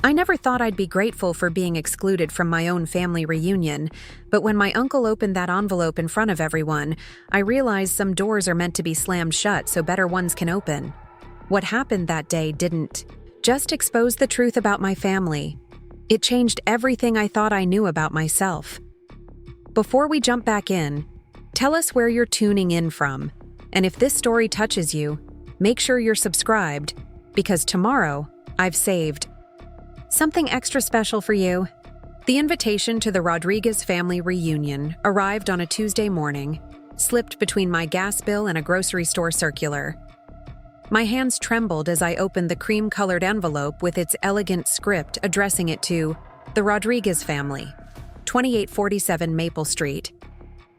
I never thought I'd be grateful for being excluded from my own family reunion, but when my uncle opened that envelope in front of everyone, I realized some doors are meant to be slammed shut so better ones can open. What happened that day didn't just expose the truth about my family. It changed everything I thought I knew about myself. Before we jump back in, tell us where you're tuning in from, and if this story touches you, make sure you're subscribed, because tomorrow, I've saved something extra special for you. The invitation to the Rodriguez family reunion arrived on a Tuesday morning, slipped between my gas bill and a grocery store circular. My hands trembled as I opened the cream-colored envelope with its elegant script addressing it to the Rodriguez family, 2847 Maple Street.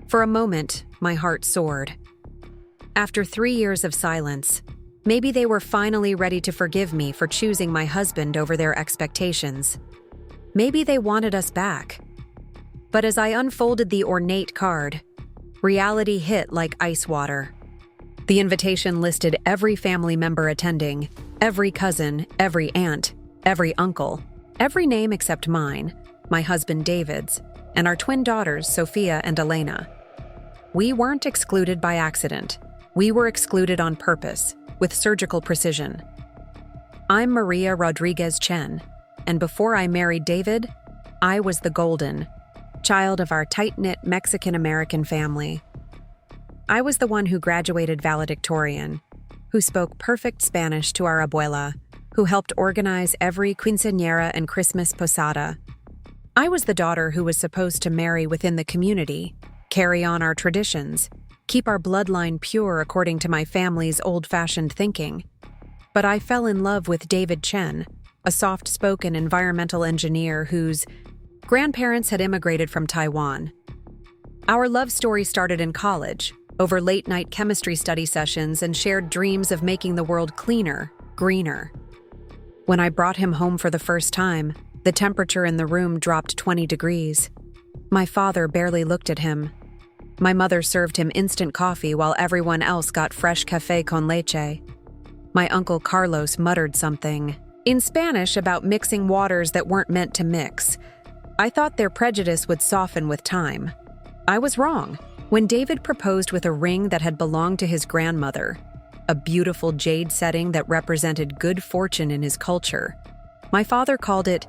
For a moment, my heart soared. After 3 years of silence, maybe they were finally ready to forgive me for choosing my husband over their expectations. Maybe they wanted us back. But as I unfolded the ornate card, reality hit like ice water. The invitation listed every family member attending, every cousin, every aunt, every uncle, every name except mine, my husband David's, and our twin daughters, Sofia and Elena. We weren't excluded by accident. We were excluded on purpose, with surgical precision. I'm Maria Rodriguez-Chen, and before I married David, I was the golden child of our tight-knit Mexican-American family. I was the one who graduated valedictorian, who spoke perfect Spanish to our abuela, who helped organize every quinceañera and Christmas posada. I was the daughter who was supposed to marry within the community, carry on our traditions, keep our bloodline pure according to my family's old-fashioned thinking. But I fell in love with David Chen, a soft-spoken environmental engineer whose grandparents had immigrated from Taiwan. Our love story started in college, over late-night chemistry study sessions and shared dreams of making the world cleaner, greener. When I brought him home for the first time, the temperature in the room dropped 20 degrees. My father barely looked at him. My mother served him instant coffee while everyone else got fresh café con leche. My uncle Carlos muttered something in Spanish about mixing waters that weren't meant to mix. I thought their prejudice would soften with time. I was wrong. When David proposed with a ring that had belonged to his grandmother, a beautiful jade setting that represented good fortune in his culture, my father called it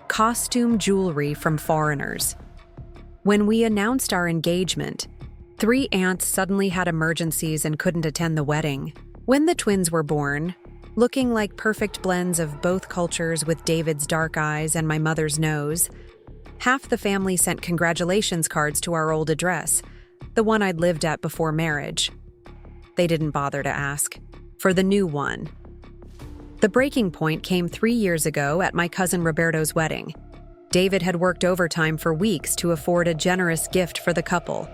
costume jewelry from foreigners. When we announced our engagement, 3 aunts suddenly had emergencies and couldn't attend the wedding. When the twins were born, looking like perfect blends of both cultures with David's dark eyes and my mother's nose, half the family sent congratulations cards to our old address, the one I'd lived at before marriage. They didn't bother to ask for the new one. The breaking point came 3 years ago at my cousin Roberto's wedding. David had worked overtime for weeks to afford a generous gift for the couple.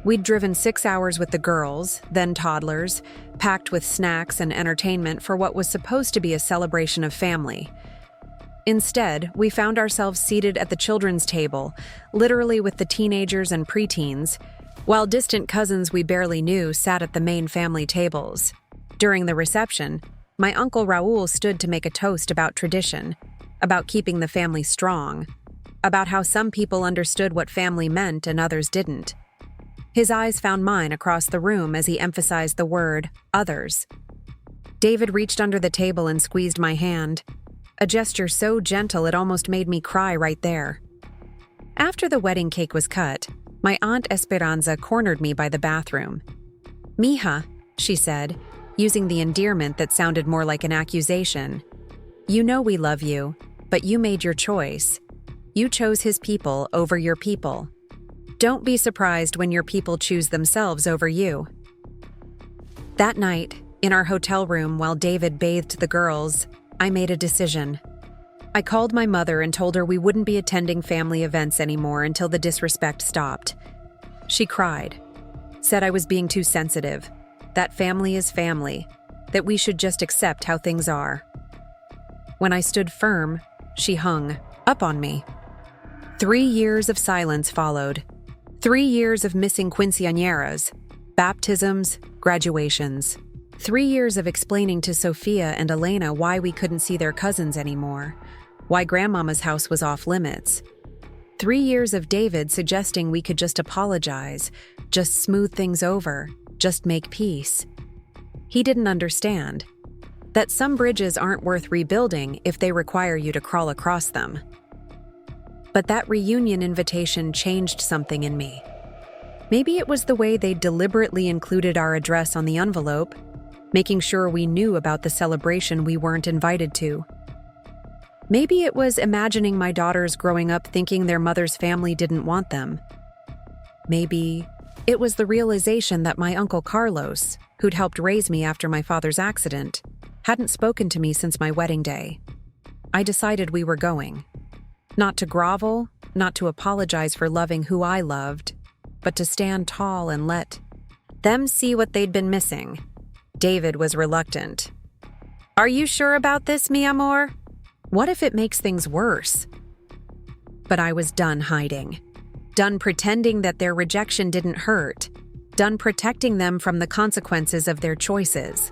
We'd driven 6 hours with the girls, then toddlers, packed with snacks and entertainment for what was supposed to be a celebration of family. Instead, we found ourselves seated at the children's table, literally with the teenagers and preteens, while distant cousins we barely knew sat at the main family tables. During the reception, my uncle Raul stood to make a toast about tradition, about keeping the family strong, about how some people understood what family meant and others didn't. His eyes found mine across the room as he emphasized the word, others. David reached under the table and squeezed my hand, a gesture so gentle it almost made me cry right there. After the wedding cake was cut, my Aunt Esperanza cornered me by the bathroom. "Mija," she said, using the endearment that sounded more like an accusation. "You know we love you, but you made your choice. You chose his people over your people. Don't be surprised when your people choose themselves over you." That night, in our hotel room while David bathed the girls, I made a decision. I called my mother and told her we wouldn't be attending family events anymore until the disrespect stopped. She cried, said I was being too sensitive, that family is family, that we should just accept how things are. When I stood firm, she hung up on me. 3 years of silence followed. 3 years of missing quinceañeras, baptisms, graduations. 3 years of explaining to Sofia and Elena why we couldn't see their cousins anymore. why Grandmama's house was off limits. 3 years of David suggesting we could just apologize, just smooth things over, just make peace. He didn't understand that some bridges aren't worth rebuilding if they require you to crawl across them. But that reunion invitation changed something in me. Maybe it was the way they deliberately included our address on the envelope, making sure we knew about the celebration we weren't invited to. Maybe it was imagining my daughters growing up thinking their mother's family didn't want them. Maybe it was the realization that my Uncle Carlos, who'd helped raise me after my father's accident, hadn't spoken to me since my wedding day. I decided we were going. Not to grovel, not to apologize for loving who I loved, but to stand tall and let them see what they'd been missing. David was reluctant. "Are you sure about this, mi amor? What if it makes things worse?" But I was done hiding. Done pretending that their rejection didn't hurt. Done protecting them from the consequences of their choices.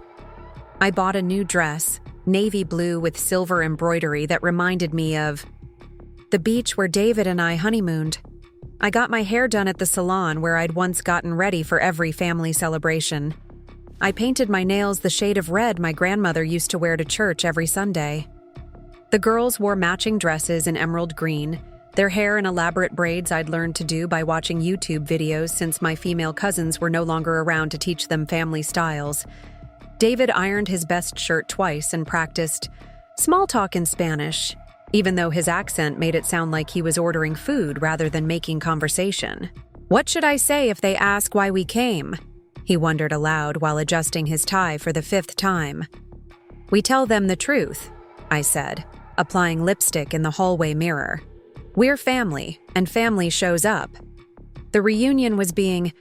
I bought a new dress, navy blue with silver embroidery that reminded me of the beach where David and I honeymooned. I got my hair done at the salon where I'd once gotten ready for every family celebration. I painted my nails the shade of red my grandmother used to wear to church every Sunday. The girls wore matching dresses in emerald green, their hair in elaborate braids I'd learned to do by watching YouTube videos since my female cousins were no longer around to teach them family styles. David ironed his best shirt twice and practiced small talk in Spanish, even though his accent made it sound like he was ordering food rather than making conversation. "What should I say if they ask why we came?" he wondered aloud while adjusting his tie for the 5th time. "We tell them the truth," I said, applying lipstick in the hallway mirror. "We're family, and family shows up." The reunion was being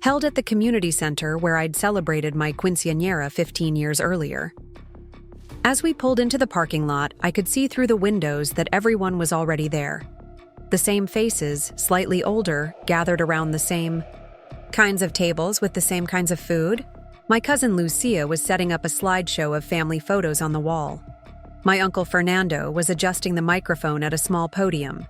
held at the community center where I'd celebrated my quinceañera 15 years earlier. As we pulled into the parking lot, I could see through the windows that everyone was already there. The same faces, slightly older, gathered around the same kinds of tables with the same kinds of food. My cousin Lucia was setting up a slideshow of family photos on the wall. My Uncle Fernando was adjusting the microphone at a small podium.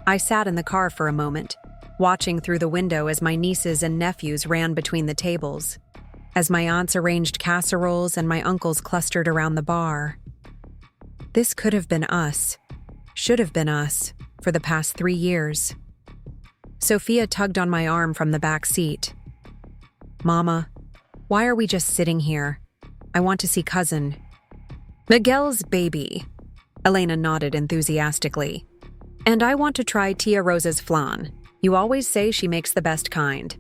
I sat in the car for a moment, watching through the window as my nieces and nephews ran between the tables, as my aunts arranged casseroles and my uncles clustered around the bar. This could have been us, should have been us, for the past 3 years. Sofia tugged on my arm from the back seat. "Mama, why are we just sitting here? I want to see cousin." "Miguel's baby," Elena nodded enthusiastically. "And I want to try Tia Rosa's flan. You always say she makes the best kind."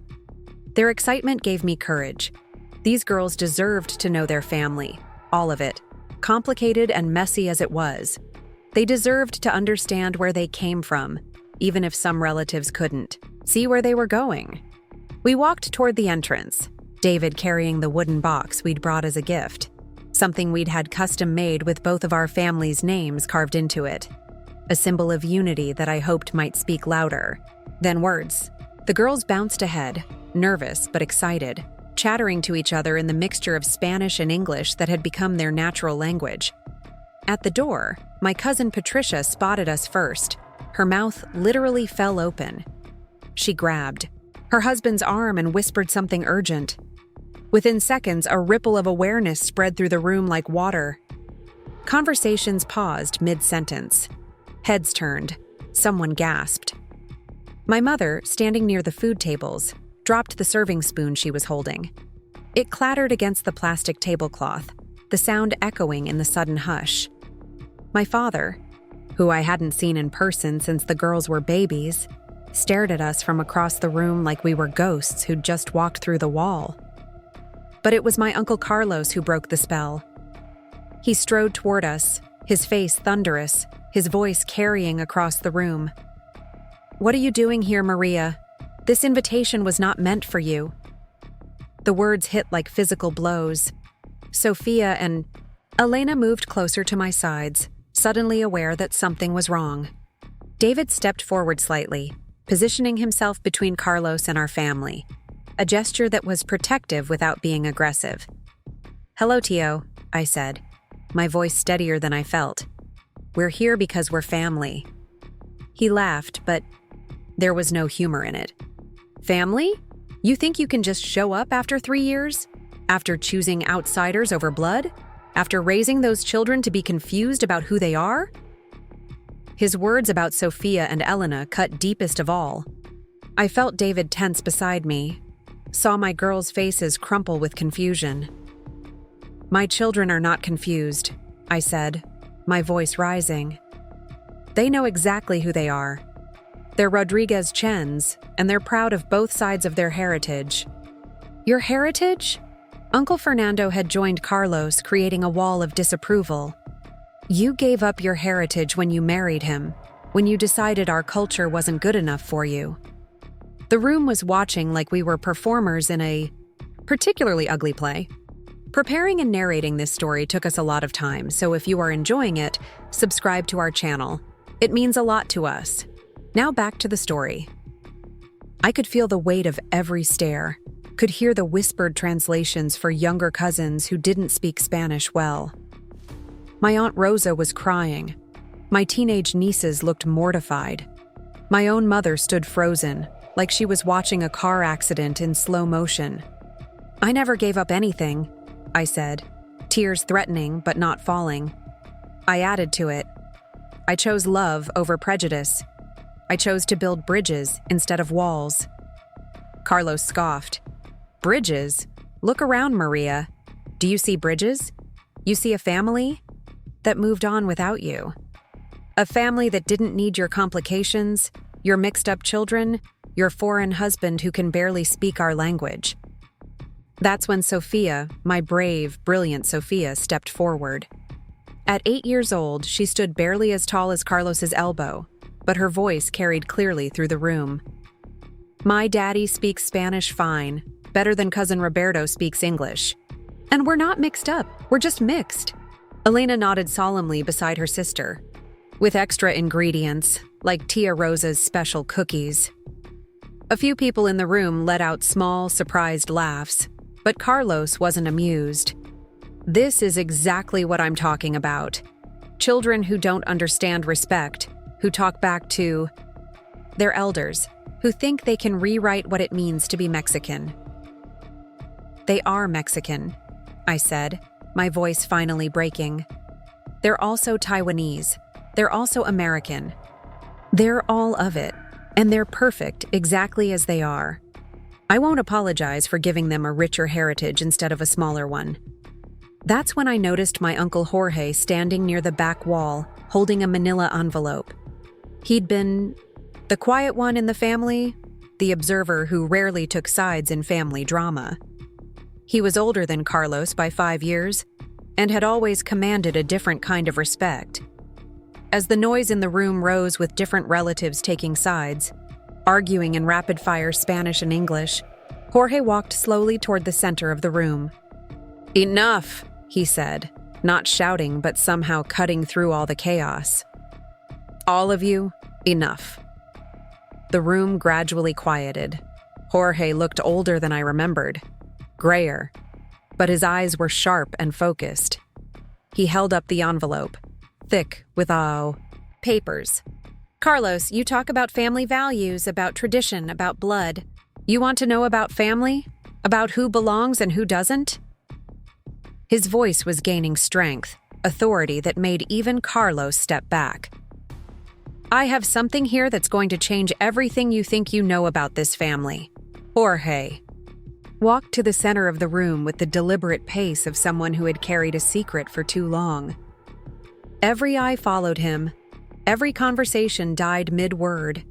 Their excitement gave me courage. These girls deserved to know their family, all of it, complicated and messy as it was. They deserved to understand where they came from, even if some relatives couldn't, see where they were going. We walked toward the entrance, David carrying the wooden box we'd brought as a gift, something we'd had custom made with both of our families' names carved into it, a symbol of unity that I hoped might speak louder than words. The girls bounced ahead, nervous but excited, chattering to each other in the mixture of Spanish and English that had become their natural language. At the door, my cousin Patricia spotted us first. Her mouth literally fell open. She grabbed her husband's arm and whispered something urgent. Within seconds, a ripple of awareness spread through the room like water. Conversations paused mid-sentence. Heads turned. Someone gasped. My mother, standing near the food tables, dropped the serving spoon she was holding. It clattered against the plastic tablecloth, the sound echoing in the sudden hush. My father, who I hadn't seen in person since the girls were babies, stared at us from across the room like we were ghosts who'd just walked through the wall. But it was my Uncle Carlos who broke the spell. He strode toward us, his face thunderous, his voice carrying across the room. "What are you doing here, Maria? This invitation was not meant for you." The words hit like physical blows. Sofia and Elena moved closer to my sides, suddenly aware that something was wrong. David stepped forward slightly, positioning himself between Carlos and our family, a gesture that was protective without being aggressive. "Hello, Tio," I said, my voice steadier than I felt. We're here because we're family." He laughed, but there was no humor in it. "Family? You think you can just show up after 3 years? After choosing outsiders over blood? After raising those children to be confused about who they are?" His words about Sofia and Elena cut deepest of all. I felt David tense beside me, saw my girls' faces crumple with confusion. "My children are not confused," I said, my voice rising. "They know exactly who they are. They're Rodriguez-Chens, and they're proud of both sides of their heritage." "Your heritage?" Uncle Fernando had joined Carlos, creating a wall of disapproval. "You gave up your heritage when you married him, when you decided our culture wasn't good enough for you." The room was watching like we were performers in a particularly ugly play. Preparing and narrating this story took us a lot of time, so if you are enjoying it, subscribe to our channel. It means a lot to us. Now back to the story. I could feel the weight of every stare, could hear the whispered translations for younger cousins who didn't speak Spanish well. My Aunt Rosa was crying. My teenage nieces looked mortified. My own mother stood frozen, like she was watching a car accident in slow motion. "I never gave up anything," I said, tears threatening but not falling. I added to it. "I chose love over prejudice. I chose to build bridges instead of walls." Carlos scoffed. "Bridges? Look around, Maria. Do you see bridges? You see a family that moved on without you. A family that didn't need your complications, your mixed-up children, your foreign husband who can barely speak our language." That's when Sofia, my brave, brilliant Sofia, stepped forward. At 8 years old, she stood barely as tall as Carlos's elbow, but her voice carried clearly through the room. "My daddy speaks Spanish fine, better than cousin Roberto speaks English. And we're not mixed up, we're just mixed." Elena nodded solemnly beside her sister, with extra ingredients, like Tia Rosa's special cookies. A few people in the room let out small, surprised laughs, but Carlos wasn't amused. "This is exactly what I'm talking about. Children who don't understand respect, who talk back to their elders, who think they can rewrite what it means to be Mexican." "They are Mexican," I said, my voice finally breaking. "They're also Taiwanese. They're also American. They're all of it, and they're perfect exactly as they are. I won't apologize for giving them a richer heritage instead of a smaller one." That's when I noticed my Uncle Jorge standing near the back wall, holding a manila envelope. He'd been the quiet one in the family, the observer who rarely took sides in family drama. He was older than Carlos by 5 years, and had always commanded a different kind of respect. As the noise in the room rose with different relatives taking sides, arguing in rapid-fire Spanish and English, Jorge walked slowly toward the center of the room. "Enough," he said, not shouting but somehow cutting through all the chaos. "All of you, enough." The room gradually quieted. Jorge looked older than I remembered, grayer, but his eyes were sharp and focused. He held up the envelope, thick with papers. "Carlos, you talk about family values, about tradition, about blood. You want to know about family? About who belongs and who doesn't?" His voice was gaining strength, authority that made even Carlos step back. "I have something here that's going to change everything you think you know about this family." Jorge walked to the center of the room with the deliberate pace of someone who had carried a secret for too long. Every eye followed him. Every conversation died mid-word.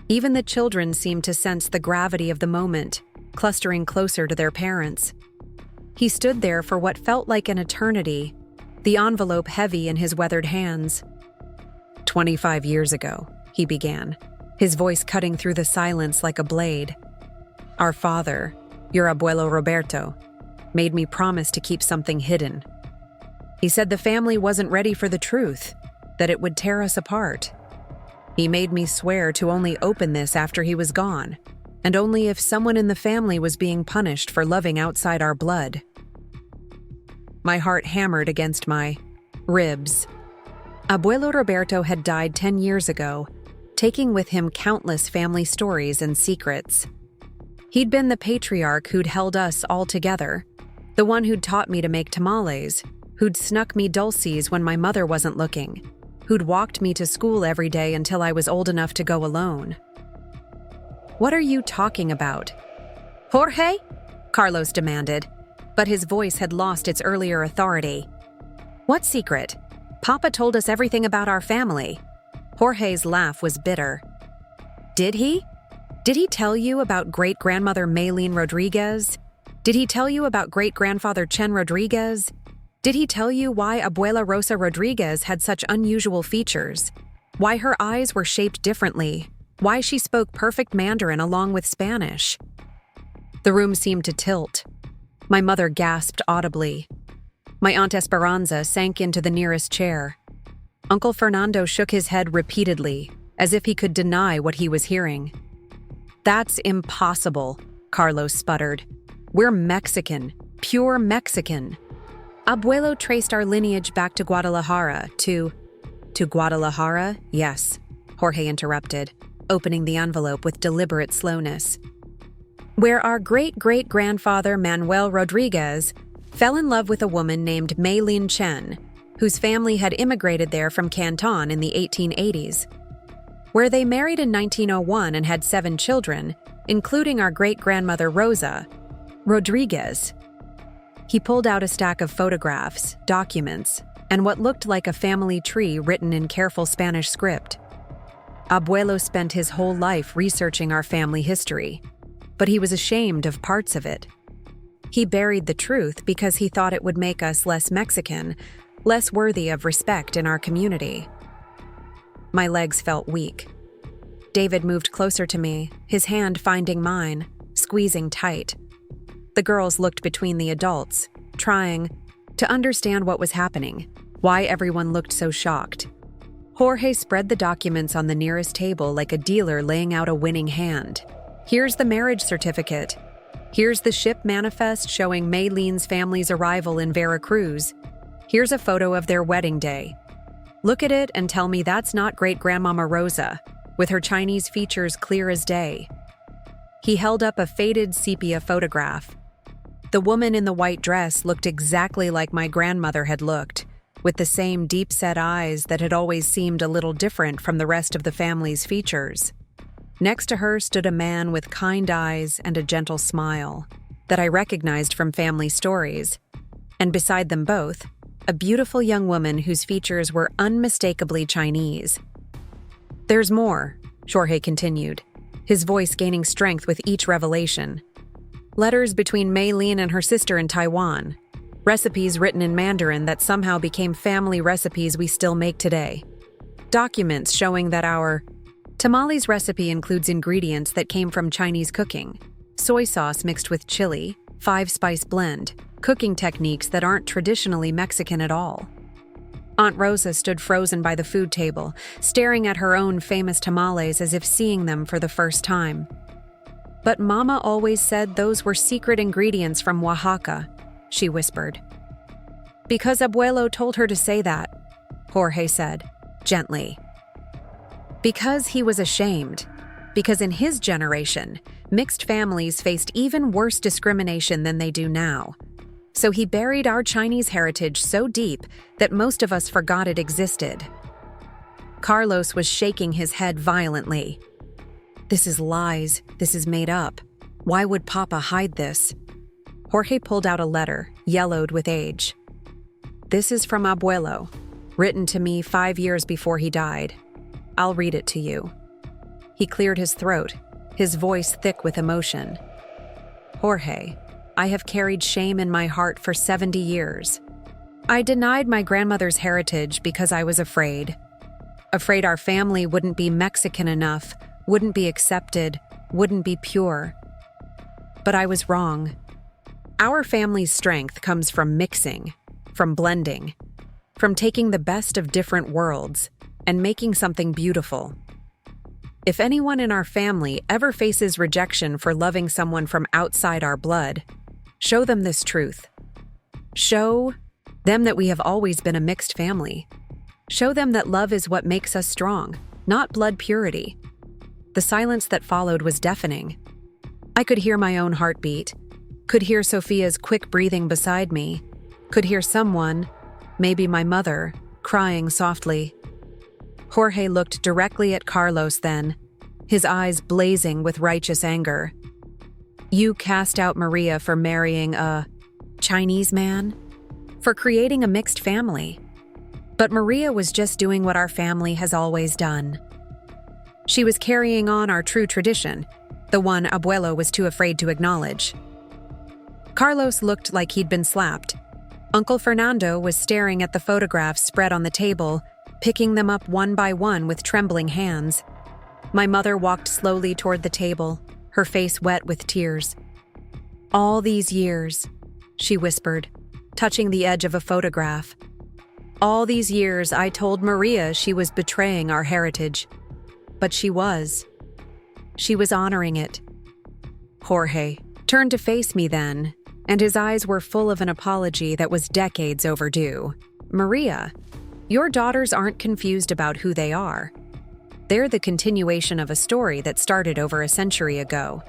Even the children seemed to sense the gravity of the moment, clustering closer to their parents. He stood there for what felt like an eternity, the envelope heavy in his weathered hands. 25 years ago, he began, his voice cutting through the silence like a blade. "Our father, your abuelo Roberto, made me promise to keep something hidden. He said the family wasn't ready for the truth, that it would tear us apart. He made me swear to only open this after he was gone, and only if someone in the family was being punished for loving outside our blood." My heart hammered against my ribs. Abuelo Roberto had died 10 years ago, taking with him countless family stories and secrets. He'd been the patriarch who'd held us all together, the one who'd taught me to make tamales, who'd snuck me dulces when my mother wasn't looking, who'd walked me to school every day until I was old enough to go alone. "What are you talking about?" "Jorge?" Carlos demanded, but his voice had lost its earlier authority. "What secret? Papa told us everything about our family." Jorge's laugh was bitter. "Did he? Did he tell you about great-grandmother Maylene Rodriguez? Did he tell you about great-grandfather Chen Rodriguez? Did he tell you why Abuela Rosa Rodriguez had such unusual features? Why her eyes were shaped differently? Why she spoke perfect Mandarin along with Spanish?" The room seemed to tilt. My mother gasped audibly. My Aunt Esperanza sank into the nearest chair. Uncle Fernando shook his head repeatedly, as if he could deny what he was hearing. "That's impossible," Carlos sputtered. "We're Mexican, pure Mexican." "Abuelo traced our lineage back to Guadalajara, to Guadalajara? Yes," Jorge interrupted, opening the envelope with deliberate slowness. "Where our great-great-grandfather Manuel Rodriguez fell in love with a woman named Maylene Chen, whose family had immigrated there from Canton in the 1880s. Where they married in 1901 and had 7 children, including our great-grandmother Rosa Rodriguez." He pulled out a stack of photographs, documents, and what looked like a family tree written in careful Spanish script. Abuelo spent his whole life researching our family history, but he was ashamed of parts of it. He buried the truth because he thought it would make us less Mexican, less worthy of respect in our community. My legs felt weak. David moved closer to me, his hand finding mine, squeezing tight. The girls looked between the adults, trying to understand what was happening, why everyone looked so shocked. Jorge spread the documents on the nearest table like a dealer laying out a winning hand. "Here's the marriage certificate. Here's the ship manifest showing Maylene's family's arrival in Veracruz. Here's a photo of their wedding day. Look at it and tell me that's not great-grandmama Rosa, with her Chinese features clear as day." He held up a faded sepia photograph. The woman in the white dress looked exactly like my grandmother had looked, with the same deep-set eyes that had always seemed a little different from the rest of the family's features. Next to her stood a man with kind eyes and a gentle smile that I recognized from family stories, and beside them both, a beautiful young woman whose features were unmistakably Chinese. "There's more," Jorge continued, his voice gaining strength with each revelation. "Letters between Maylene and her sister in Taiwan. Recipes written in Mandarin that somehow became family recipes we still make today. Documents showing that our tamales recipe includes ingredients that came from Chinese cooking, soy sauce mixed with chili, 5-spice blend, cooking techniques that aren't traditionally Mexican at all." Aunt Rosa stood frozen by the food table, staring at her own famous tamales as if seeing them for the first time. "But Mama always said those were secret ingredients from Oaxaca," she whispered. "Because Abuelo told her to say that," Jorge said, gently. "Because he was ashamed. Because in his generation, mixed families faced even worse discrimination than they do now. So he buried our Chinese heritage so deep that most of us forgot it existed." Carlos was shaking his head violently. "This is lies. This is made up. Why would Papa hide this?" Jorge pulled out a letter, yellowed with age. "This is from Abuelo, written to me 5 years before he died. I'll read it to you." He cleared his throat, his voice thick with emotion. "Jorge, I have carried shame in my heart for 70 years. I denied my grandmother's heritage because I was afraid. Afraid our family wouldn't be Mexican enough, wouldn't be accepted, wouldn't be pure. But I was wrong. Our family's strength comes from mixing, from blending, from taking the best of different worlds and making something beautiful. If anyone in our family ever faces rejection for loving someone from outside our blood, show them this truth. Show them that we have always been a mixed family. Show them that love is what makes us strong, not blood purity. The silence that followed was deafening. I could hear my own heartbeat, could hear Sofia's quick breathing beside me, could hear someone, maybe my mother, crying softly. Jorge looked directly at Carlos then, his eyes blazing with righteous anger. You cast out Maria for marrying a Chinese man? For creating a mixed family. But Maria was just doing what our family has always done. She was carrying on our true tradition, the one abuela was too afraid to acknowledge. Carlos looked like he'd been slapped. Uncle Fernando was staring at the photographs spread on the table, picking them up one by one with trembling hands. My mother walked slowly toward the table, her face wet with tears. All these years, she whispered, touching the edge of a photograph. All these years I told Maria she was betraying our heritage. But she was. She was honoring it. Jorge turned to face me then, and his eyes were full of an apology that was decades overdue. Maria, your daughters aren't confused about who they are. They're the continuation of a story that started over a century ago.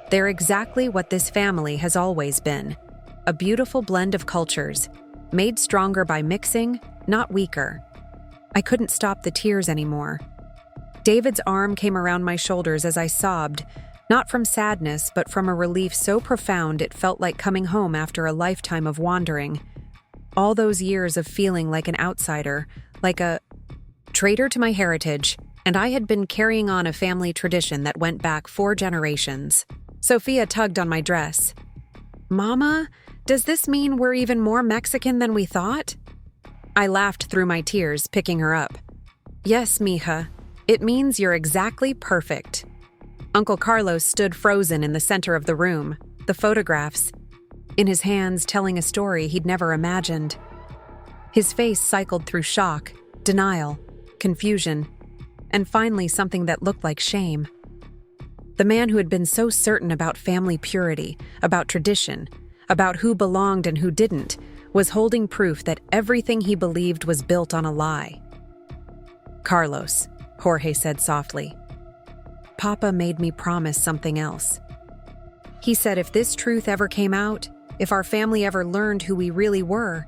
They're exactly what this family has always been, a beautiful blend of cultures, made stronger by mixing, not weaker. I couldn't stop the tears anymore. David's arm came around my shoulders as I sobbed, not from sadness, but from a relief so profound it felt like coming home after a lifetime of wandering. All those years of feeling like an outsider, like a traitor to my heritage, and I had been carrying on a family tradition that went back 4 generations. Sofia tugged on my dress. Mama, does this mean we're even more Mexican than we thought? I laughed through my tears, picking her up. Yes, mija. It means you're exactly perfect. Uncle Carlos stood frozen in the center of the room, the photographs, in his hands telling a story he'd never imagined. His face cycled through shock, denial, confusion, and finally something that looked like shame. The man who had been so certain about family purity, about tradition, about who belonged and who didn't, was holding proof that everything he believed was built on a lie. Carlos, Jorge said softly. Papa made me promise something else. He said if this truth ever came out, if our family ever learned who we really were,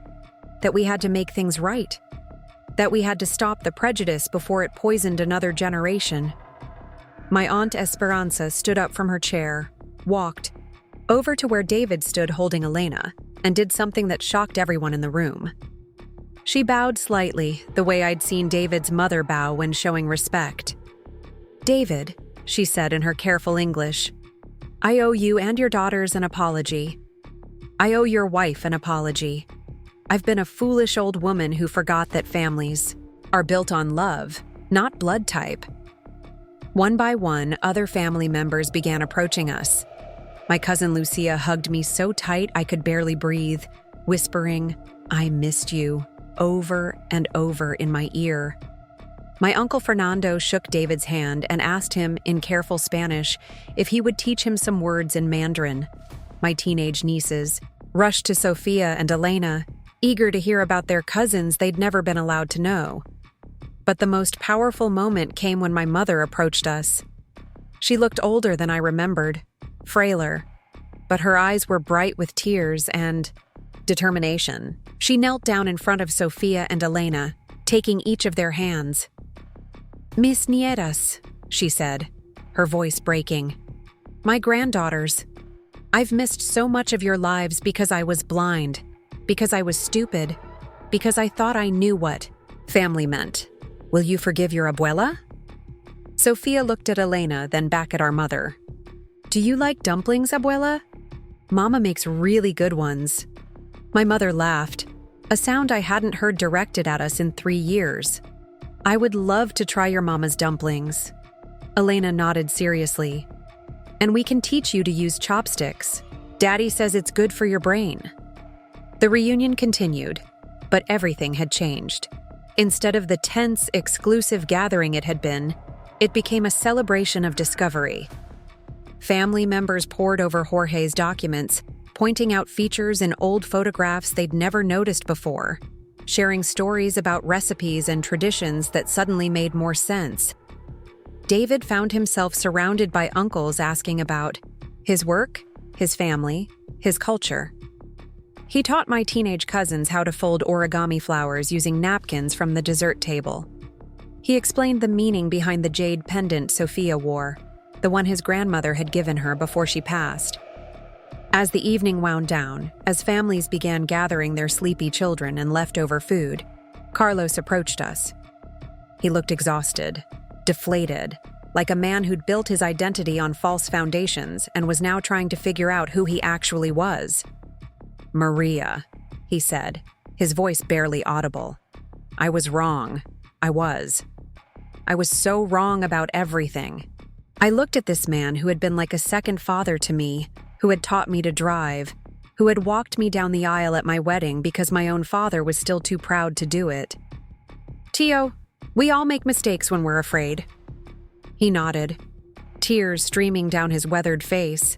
that we had to make things right, that we had to stop the prejudice before it poisoned another generation. My Aunt Esperanza stood up from her chair, walked over to where David stood holding Elena, and did something that shocked everyone in the room. She bowed slightly, the way I'd seen David's mother bow when showing respect. David, she said in her careful English, I owe you and your daughters an apology. I owe your wife an apology. I've been a foolish old woman who forgot that families are built on love, not blood type. One by one, other family members began approaching us. My cousin Lucia hugged me so tight I could barely breathe, whispering, I missed you, over and over in my ear. My Uncle Fernando shook David's hand and asked him, in careful Spanish, if he would teach him some words in Mandarin. My teenage nieces rushed to Sofia and Elena, eager to hear about their cousins they'd never been allowed to know. But the most powerful moment came when my mother approached us. She looked older than I remembered, frailer, but her eyes were bright with tears and determination. She knelt down in front of Sofia and Elena, taking each of their hands. Mis nietas, she said, her voice breaking. My granddaughters. I've missed so much of your lives because I was blind, because I was stupid, because I thought I knew what family meant. Will you forgive your abuela? Sofia looked at Elena, then back at our mother. Do you like dumplings, abuela? Mama makes really good ones. My mother laughed, a sound I hadn't heard directed at us in 3 years. I would love to try your mama's dumplings. Elena nodded seriously. And we can teach you to use chopsticks. Daddy says it's good for your brain. The reunion continued, but everything had changed. Instead of the tense, exclusive gathering it had been, it became a celebration of discovery. Family members pored over Jorge's documents, pointing out features in old photographs they'd never noticed before. sharing stories about recipes and traditions that suddenly made more sense. David found himself surrounded by uncles asking about his work, his family, his culture. He taught my teenage cousins how to fold origami flowers using napkins from the dessert table. He explained the meaning behind the jade pendant Sofia wore, the one his grandmother had given her before she passed. As the evening wound down, as families began gathering their sleepy children and leftover food, Carlos approached us. He looked exhausted, deflated, like a man who'd built his identity on false foundations and was now trying to figure out who he actually was. "Maria," he said, his voice barely audible. "I was wrong. I was so wrong about everything." I looked at this man who had been like a second father to me, who had taught me to drive, who had walked me down the aisle at my wedding because my own father was still too proud to do it. "Tio, we all make mistakes when we're afraid." He nodded, tears streaming down his weathered face.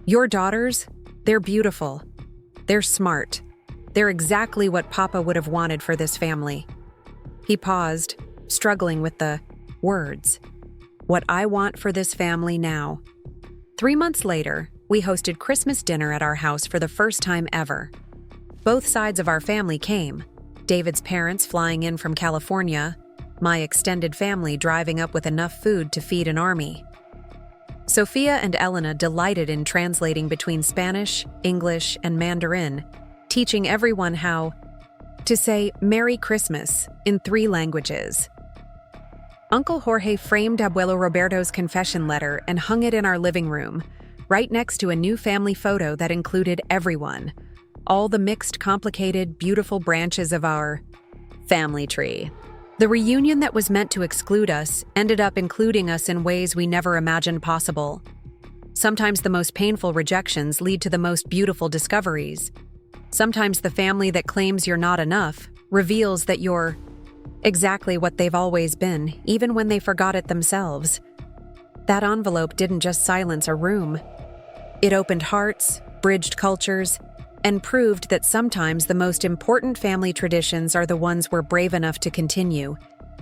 "Your daughters, they're beautiful. They're smart. They're exactly what Papa would have wanted for this family." He paused, struggling with the words. "What I want for this family now." 3 months later, we hosted Christmas dinner at our house for the first time ever. Both sides of our family came, David's parents flying in from California, my extended family driving up with enough food to feed an army. Sofia and Elena delighted in translating between Spanish, English, and Mandarin, teaching everyone how to say Merry Christmas in 3 languages. Uncle Jorge framed Abuelo Roberto's confession letter and hung it in our living room, right next to a new family photo that included everyone, all the mixed, complicated, beautiful branches of our family tree. The reunion that was meant to exclude us ended up including us in ways we never imagined possible. Sometimes the most painful rejections lead to the most beautiful discoveries. Sometimes the family that claims you're not enough reveals that you're exactly what they've always been, even when they forgot it themselves. That envelope didn't just silence a room. It opened hearts, bridged cultures, and proved that sometimes the most important family traditions are the ones we're brave enough to continue,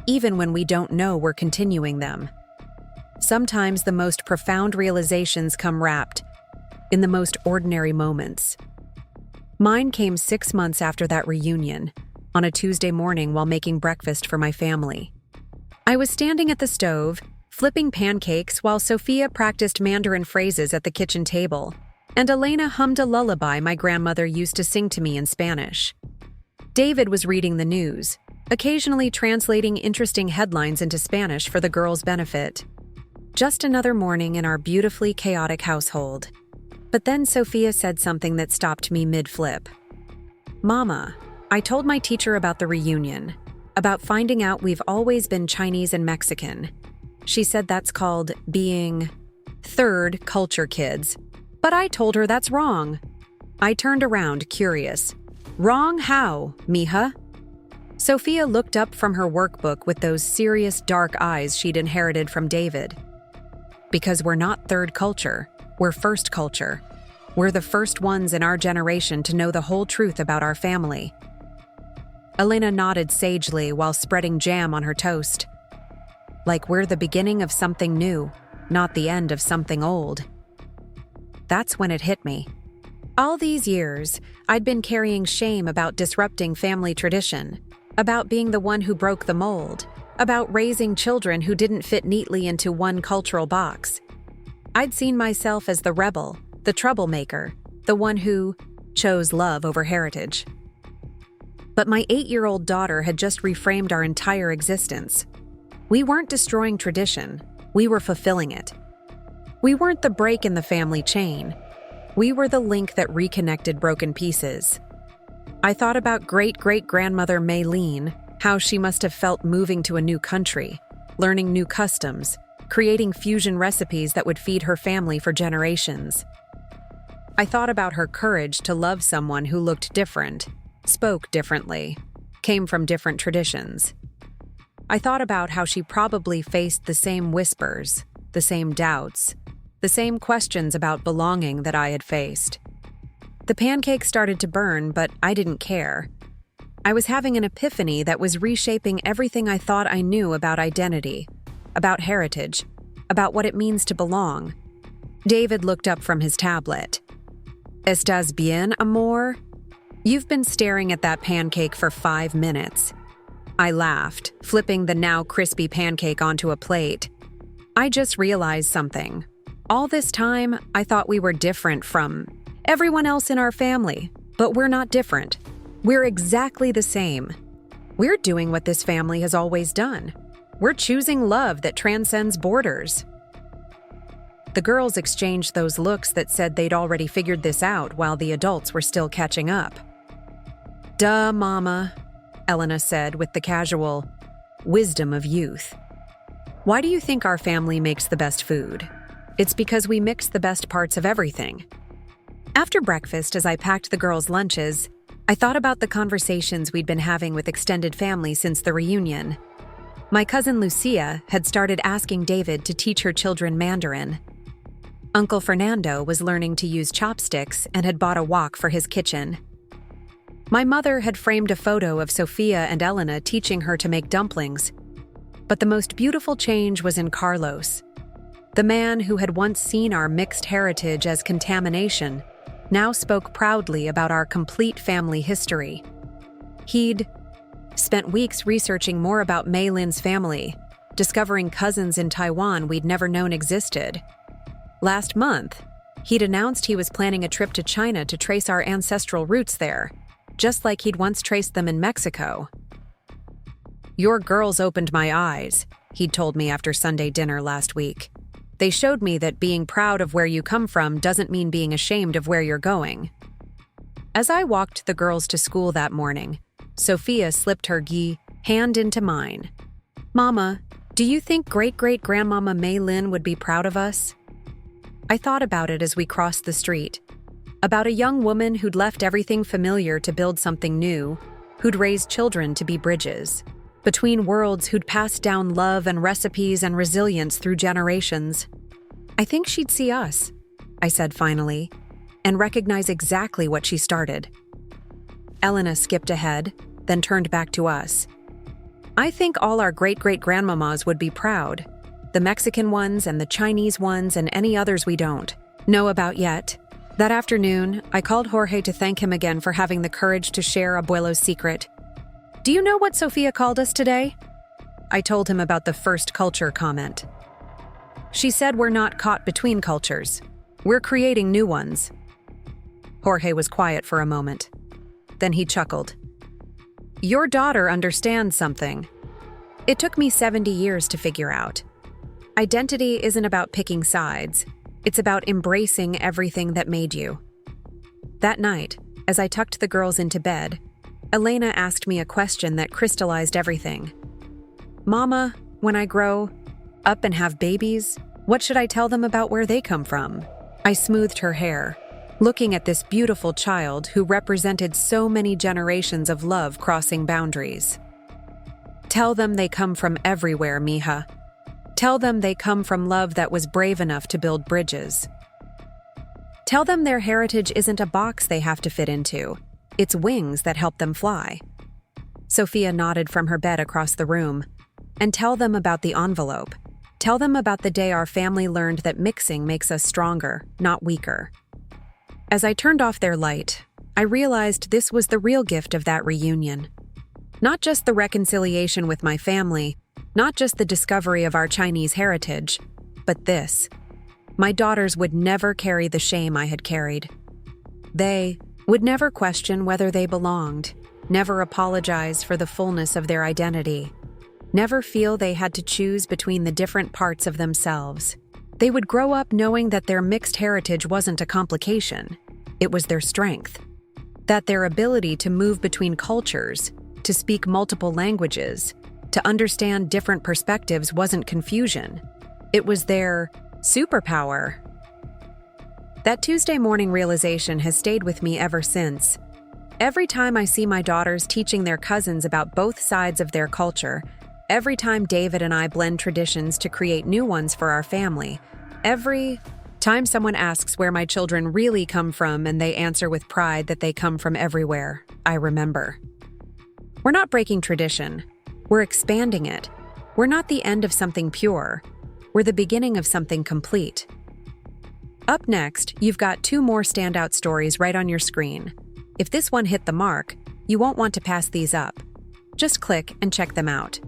even when we don't know we're continuing them. Sometimes the most profound realizations come wrapped in the most ordinary moments. Mine came 6 months after that reunion, on a Tuesday morning while making breakfast for my family. I was standing at the stove, flipping pancakes while Sofia practiced Mandarin phrases at the kitchen table, and Elena hummed a lullaby my grandmother used to sing to me in Spanish. David was reading the news, occasionally translating interesting headlines into Spanish for the girls' benefit. Just another morning in our beautifully chaotic household. But then Sofia said something that stopped me mid-flip. "Mama, I told my teacher about the reunion, about finding out we've always been Chinese and Mexican. She said that's called being third culture kids. But I told her that's wrong." I turned around, curious. "Wrong how, mija?" Sofia looked up from her workbook with those serious, dark eyes she'd inherited from David. "Because we're not third culture, we're first culture. We're the first ones in our generation to know the whole truth about our family." Elena nodded sagely while spreading jam on her toast. "Like we're the beginning of something new, not the end of something old." That's when it hit me. All these years, I'd been carrying shame about disrupting family tradition, about being the one who broke the mold, about raising children who didn't fit neatly into one cultural box. I'd seen myself as the rebel, the troublemaker, the one who chose love over heritage. But my 8-year-old daughter had just reframed our entire existence. We weren't destroying tradition, we were fulfilling it. We weren't the break in the family chain. We were the link that reconnected broken pieces. I thought about great-great-grandmother Maylene, how she must have felt moving to a new country, learning new customs, creating fusion recipes that would feed her family for generations. I thought about her courage to love someone who looked different, spoke differently, came from different traditions. I thought about how she probably faced the same whispers, the same doubts, the same questions about belonging that I had faced. The pancake started to burn, but I didn't care. I was having an epiphany that was reshaping everything I thought I knew about identity, about heritage, about what it means to belong. David looked up from his tablet. "Estás bien, amor? You've been staring at that pancake for 5 minutes." I laughed, flipping the now crispy pancake onto a plate. I just realized something. All this time, I thought we were different from everyone else in our family, but we're not different. We're exactly the same. We're doing what this family has always done. We're choosing love that transcends borders. The girls exchanged those looks that said they'd already figured this out while the adults were still catching up. "Duh, Mama," Elena said with the casual wisdom of youth. "Why do you think our family makes the best food? It's because we mix the best parts of everything." After breakfast, as I packed the girls' lunches, I thought about the conversations we'd been having with extended family since the reunion. My cousin Lucia had started asking David to teach her children Mandarin. Uncle Fernando was learning to use chopsticks and had bought a wok for his kitchen. My mother had framed a photo of Sofia and Elena teaching her to make dumplings. But the most beautiful change was in Carlos. The man who had once seen our mixed heritage as contamination now spoke proudly about our complete family history. He'd spent weeks researching more about Mei Lin's family, discovering cousins in Taiwan we'd never known existed. Last month, he'd announced he was planning a trip to China to trace our ancestral roots there, just like he'd once traced them in Mexico. "Your girls opened my eyes," he'd told me after Sunday dinner last week. "They showed me that being proud of where you come from doesn't mean being ashamed of where you're going." As I walked the girls to school that morning, Sofia slipped her hand into mine. "Mama, do you think great-great-grandmama Mei Lin would be proud of us?" I thought about it as we crossed the street. About a young woman who'd left everything familiar to build something new, who'd raised children to be bridges between worlds, who'd passed down love and recipes and resilience through generations. "I think she'd see us," I said finally, "and recognize exactly what she started." Elena skipped ahead, then turned back to us. "I think all our great-great-grandmamas would be proud. The Mexican ones and the Chinese ones and any others we don't know about yet." That afternoon, I called Jorge to thank him again for having the courage to share Abuelo's secret. "Do you know what Sofia called us today?" I told him about the first culture comment. "She said we're not caught between cultures. We're creating new ones." Jorge was quiet for a moment. Then he chuckled. "Your daughter understands something. It took me 70 years to figure out. Identity isn't about picking sides. It's about embracing everything that made you." That night, as I tucked the girls into bed, Elena asked me a question that crystallized everything. "Mama, when I grow up and have babies, what should I tell them about where they come from?" I smoothed her hair, looking at this beautiful child who represented so many generations of love crossing boundaries. "Tell them they come from everywhere, mija. Tell them they come from love that was brave enough to build bridges. Tell them their heritage isn't a box they have to fit into. It's wings that help them fly." Sofia nodded from her bed across the room. "And tell them about the envelope. Tell them about the day our family learned that mixing makes us stronger, not weaker." As I turned off their light, I realized this was the real gift of that reunion. Not just the reconciliation with my family, not just the discovery of our Chinese heritage, but this. My daughters would never carry the shame I had carried. They would never question whether they belonged, never apologize for the fullness of their identity, never feel they had to choose between the different parts of themselves. They would grow up knowing that their mixed heritage wasn't a complication, it was their strength. That their ability to move between cultures, to speak multiple languages, to understand different perspectives wasn't confusion. It was their superpower. That Tuesday morning realization has stayed with me ever since. Every time I see my daughters teaching their cousins about both sides of their culture, every time David and I blend traditions to create new ones for our family, every time someone asks where my children really come from and they answer with pride that they come from everywhere, I remember. We're not breaking tradition. We're expanding it. We're not the end of something pure. We're the beginning of something complete. Up next, you've got 2 more standout stories right on your screen. If this one hit the mark, you won't want to pass these up. Just click and check them out.